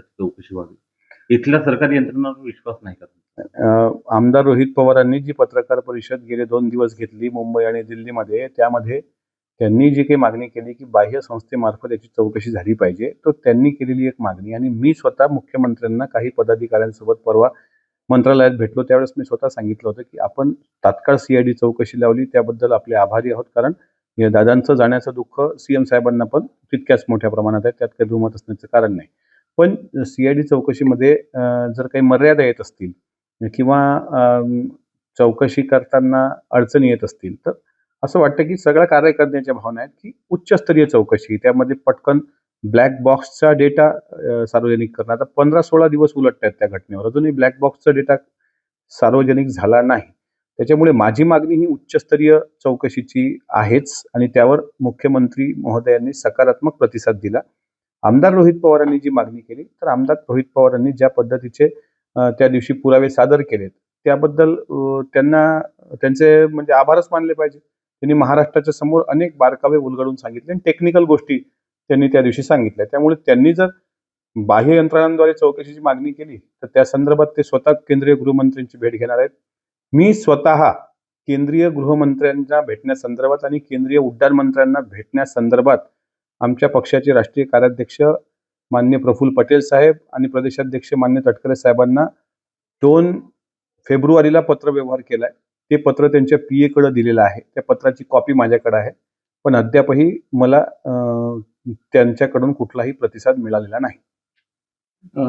चौकशी व्हावी. इथल्या सरकारी यंत्रणांवर विश्वास नाही का तुमचा? आमदार रोहित पवारांनी जी पत्रकार परिषद गेले 2 दिवस घेतली मुंबई आणि दिल्लीमध्ये, त्यामध्ये त्यांनी जी काही मागणी केली की बाह्य संस्थेमार्फत याची चौकशी झाली पाहिजे, तर त्यांनी केलेली एक मागणी आणि मी स्वतः मुख्यमंत्र्यांना काही पदाधिकाऱ्यांसोबत परवा मंत्रालयात भेटलो. त्यावेळेस मी स्वतः सांगितलं होतं की आपण तात्काळ सीआयडी चौकशी लावली, त्याबद्दल आपले आभारी आहोत. कारण या दादांचं जाण्याचं दुःख सीएम साहेबांना पण तितक्याच मोठ्या प्रमाणात आहे, त्यात काही दुमत असण्याचं कारण नाही. पण सीआयडी चौकशीमध्ये जर काही मर्यादा येत असतील किंवा चौकशी करताना अडचणी येत असतील, तर असं वाटतं की सगळ्या कार्यकर्त्यांच्या भावना आहेत की उच्चस्तरीय चौकशी, त्यामध्ये पटकन ब्लॅक बॉक्सचा डेटा सार्वजनिक करणं. आता 15-16 दिवस उलटत आहेत त्या घटनेवर, अजूनही ब्लॅक बॉक्सचा डेटा सार्वजनिक झाला नाही. त्याच्यामुळे माझी मागणी ही उच्चस्तरीय चौकशीची आहेच आणि त्यावर मुख्यमंत्री महोदयांनी सकारात्मक प्रतिसाद दिला. आमदार रोहित पवारांनी जी मागणी केली, तर आमदार रोहित पवारांनी ज्या पद्धतीचे त्या दिवशी पुरावे सादर केलेत, त्याबद्दल त्यांना त्यांचे म्हणजे आभारच मानले पाहिजे. त्यांनी महाराष्ट्राच्या समोर अनेक बारकावे उलगडून सांगितले आणि टेक्निकल गोष्टी त्यांनी त्या दिवशी सांगितल्या. त्यामुळे त्यांनी जर बाह्य यंत्रणांद्वारे चौकशीची मागणी केली, तर त्या संदर्भात ते स्वतः केंद्रीय गृहमंत्र्यांची भेट घेणार आहेत. मी स्वतः केंद्रीय गृहमंत्र्यांना भेटण्यासंदर्भात आणि केंद्रीय उड्डाण मंत्र्यांना भेटण्यासंदर्भात आमच्या पक्षाचे राष्ट्रीय कार्याध्यक्ष माननीय प्रफुल्ल पटेल साहेब आणि प्रदेशाध्यक्ष मान्य तटकरे साहेबांना 2 फेब्रुवारीला पत्रव्यवहार केलाय. ते पत्र त्यांच्या पीएकडे दिलेलं आहे. त्या पत्राची कॉपी माझ्याकडे आहे. पण अद्यापही मला त्यांच्याकडून कुठलाही प्रतिसाद मिळालेला नाही.